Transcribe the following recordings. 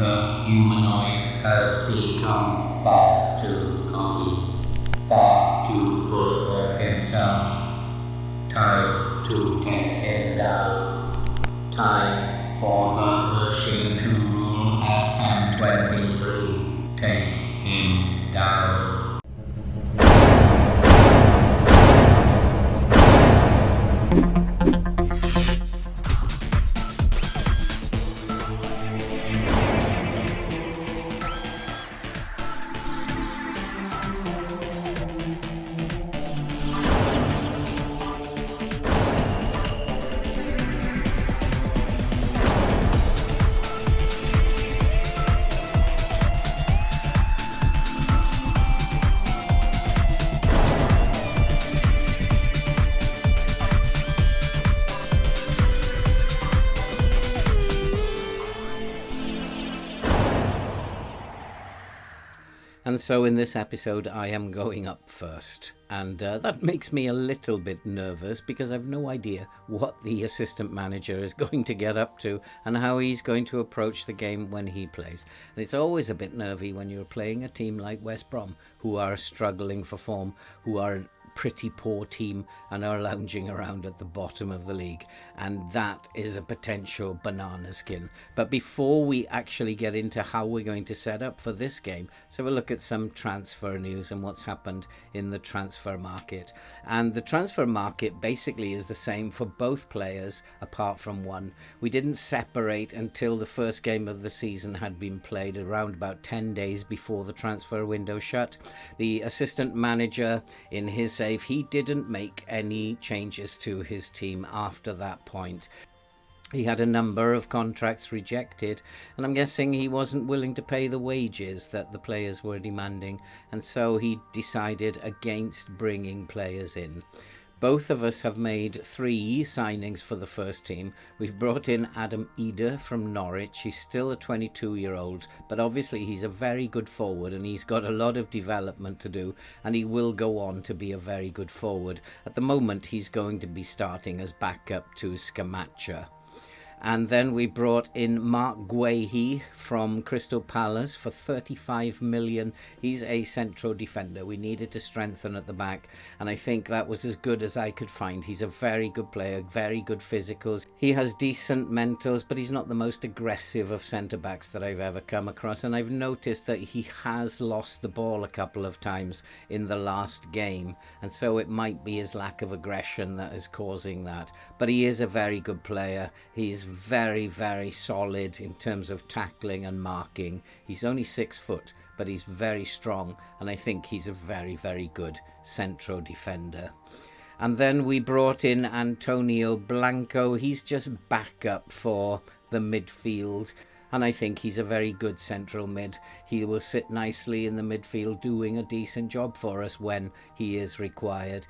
the humanoid has become far too cocky, far too full of himself. Time to take him down. Time for the machine to rule FM23. Take him down. And so in this episode I am going up first, and that makes me a little bit nervous because I've no idea what the assistant manager is going to get up to and how he's going to approach the game when he plays. And it's always a bit nervy when you're playing a team like West Brom, who are struggling for form, who are a pretty poor team and are lounging around at the bottom of the league, and that is a potential banana skin. But before we actually get into how we're going to set up for this game, let's have a look at some transfer news and what's happened in the transfer market. And the transfer market basically is the same for both players apart from one. We didn't separate until the first game of the season had been played around about 10 days before the transfer window shut. The assistant manager, in his save, he didn't make any changes to his team after that point. He had a number of contracts rejected, and I'm guessing he wasn't willing to pay the wages that the players were demanding, and so he decided against bringing players in. Both of us have made 3 signings for the first team. We've brought in Adam Eder from Norwich. He's still a 22-year-old, but obviously he's a very good forward and he's got a lot of development to do, and he will go on to be a very good forward. At the moment, he's going to be starting as backup to Scamacca. And then we brought in Mark Guehi from Crystal Palace for 35 million. He's a central defender. We needed to strengthen at the back, and I think that was as good as I could find. He's a very good player, very good physicals. He has decent mentals, but he's not the most aggressive of centre-backs that I've ever come across. And I've noticed that he has lost the ball a couple of times in the last game, and so it might be his lack of aggression that is causing that. But he is a very good player. He's very, very solid in terms of tackling and marking. He's only 6 foot, but he's very strong, and I think he's a very, very good central defender. And then we brought in Antonio Blanco. He's just backup for the midfield, and I think he's a very good central mid. He will sit nicely in the midfield doing a decent job for us when he is required.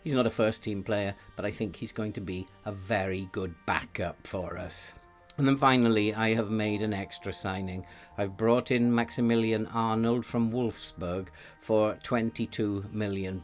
He's not a first team player, but I think he's going to be a very good backup for us. And then finally, I have made an extra signing. I've brought in Maximilian Arnold from Wolfsburg for £22 million.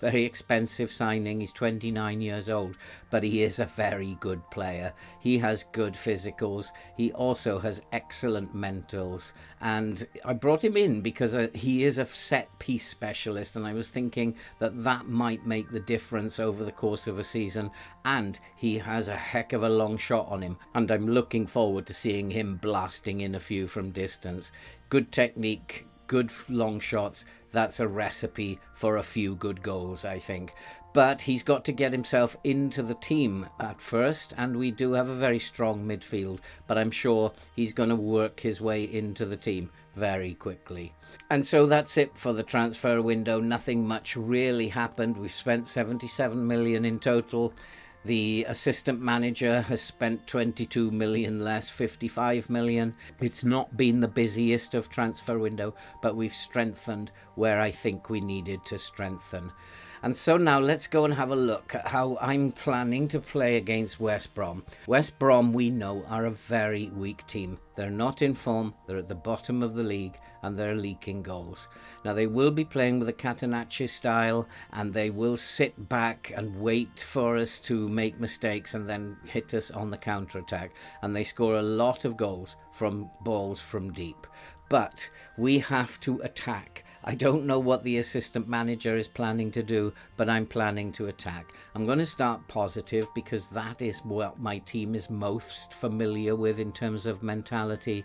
Very expensive signing. He's 29 years old, but he is a very good player. He has good physicals. He also has excellent mentals. And I brought him in because he is a set-piece specialist, and I was thinking that that might make the difference over the course of a season. And he has a heck of a long shot on him, and I'm looking forward to seeing him blasting in a few from distance. Good technique, good long shots. That's a recipe for a few good goals, I think. But he's got to get himself into the team at first, and we do have a very strong midfield, but I'm sure he's going to work his way into the team very quickly. And so that's it for the transfer window. Nothing much really happened. We've spent 77 million in total. The assistant manager has spent 22 million less, 55 million. It's not been the busiest of transfer window, but we've strengthened where I think we needed to strengthen. And so now let's go and have a look at how I'm planning to play against West Brom. West Brom, we know, are a very weak team. They're not in form, they're at the bottom of the league, and they're leaking goals. Now, they will be playing with a Catenaccio style, and they will sit back and wait for us to make mistakes and then hit us on the counter-attack. And they score a lot of goals from balls from deep. But we have to attack. I don't know what the assistant manager is planning to do, but I'm planning to attack. I'm going to start positive because that is what my team is most familiar with in terms of mentality.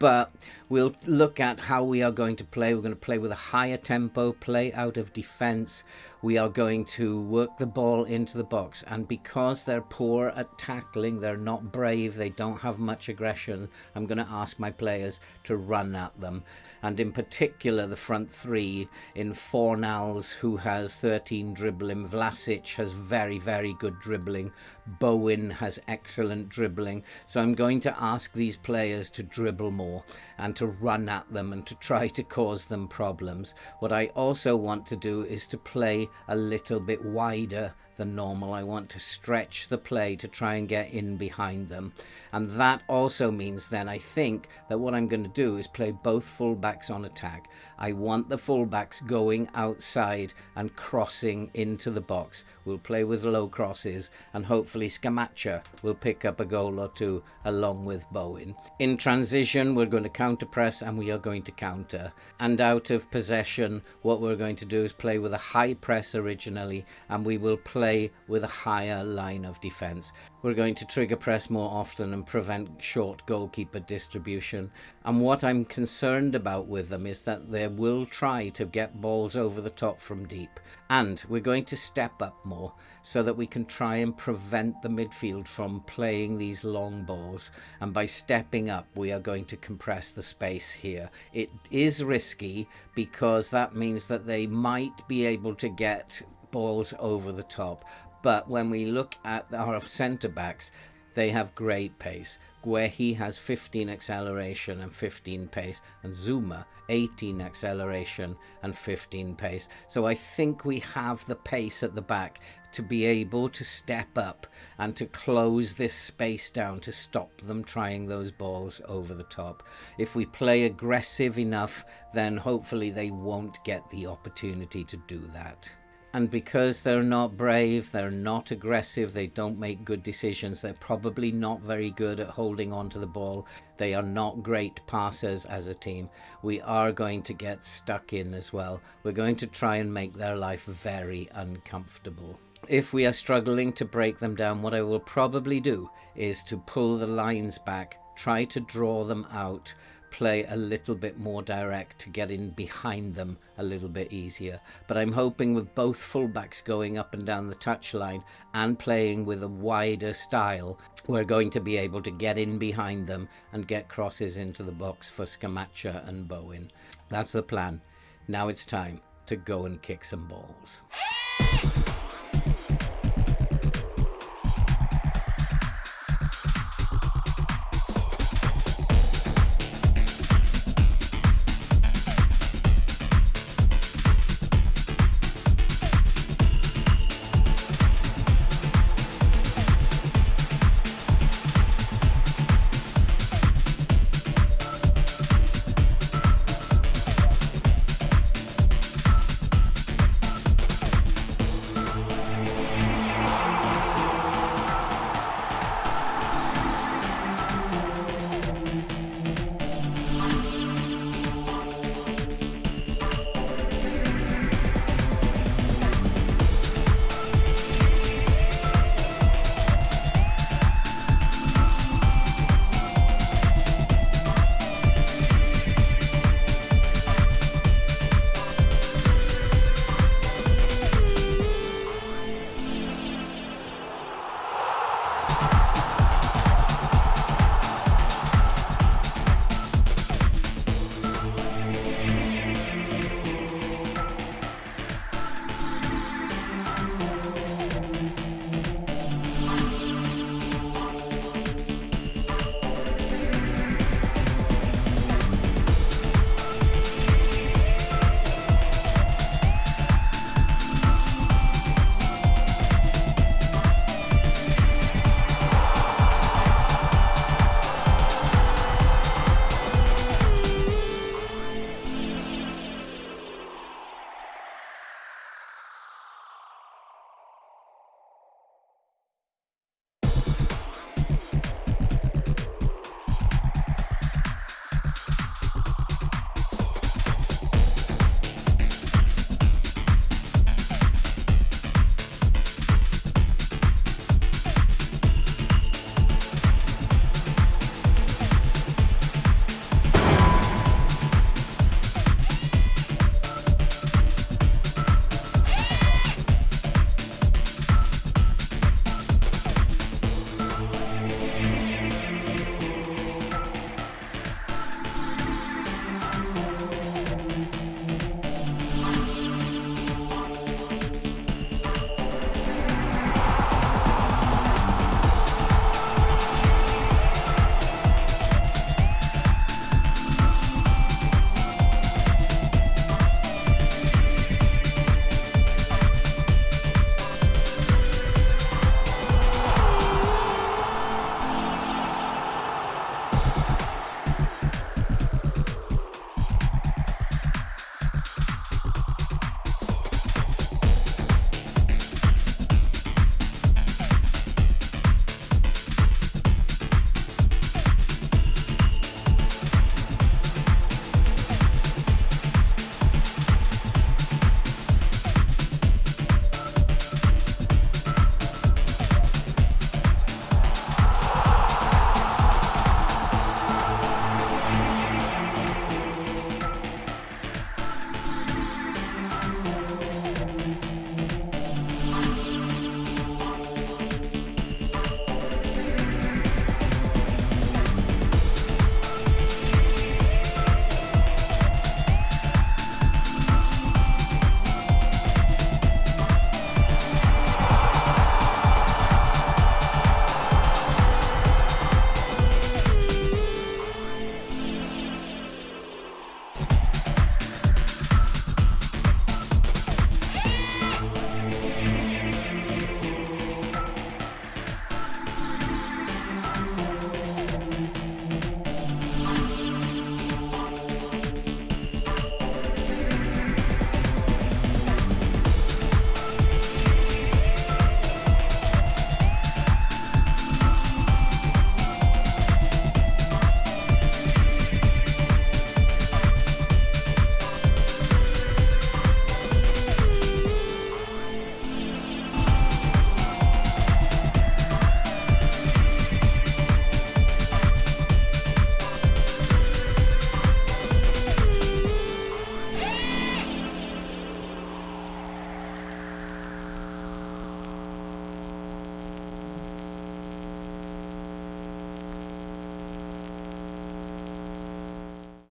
But we'll look at how we are going to play. We're going to play with a higher tempo, play out of defence. We are going to work the ball into the box. And because they're poor at tackling, they're not brave, they don't have much aggression, I'm going to ask my players to run at them. And in particular, the front three in Fornals, who has 13 dribbling. Vlasic has very, very good dribbling. Bowen has excellent dribbling. So I'm going to ask these players to dribble more and to run at them and to try to cause them problems. What I also want to do is to play a little bit wider than normal. I want to stretch the play to try and get in behind them. And that also means then I think that what I'm going to do is play both fullbacks on attack. I want the fullbacks going outside and crossing into the box. We'll play with low crosses and hopefully Scamacca will pick up a goal or two along with Bowen. In transition, we're going to counter press and we are going to counter. And out of possession, what we're going to do is play with a high press originally, and we will play with a higher line of defence. We're going to trigger press more often and prevent short goalkeeper distribution. And what I'm concerned about with them is that they will try to get balls over the top from deep. And we're going to step up more so that we can try and prevent the midfield from playing these long balls. And by stepping up, we are going to compress the space here. It is risky because that means that they might be able to get balls over the top. But when we look at our centre-backs, they have great pace. Guehi has 15 acceleration and 15 pace, and Zuma 18 acceleration and 15 pace. So I think we have the pace at the back to be able to step up and to close this space down to stop them trying those balls over the top. If we play aggressive enough, then hopefully they won't get the opportunity to do that. And because they're not brave, they're not aggressive, they don't make good decisions, they're probably not very good at holding on to the ball, they are not great passers as a team, we are going to get stuck in as well. We're going to try and make their life very uncomfortable. If we are struggling to break them down, what I will probably do is to pull the lines back, try to draw them out, play a little bit more direct to get in behind them a little bit easier. But I'm hoping with both fullbacks going up and down the touchline and playing with a wider style, we're going to be able to get in behind them and get crosses into the box for Scamacca and Bowen. That's the plan. Now it's time to go and kick some balls.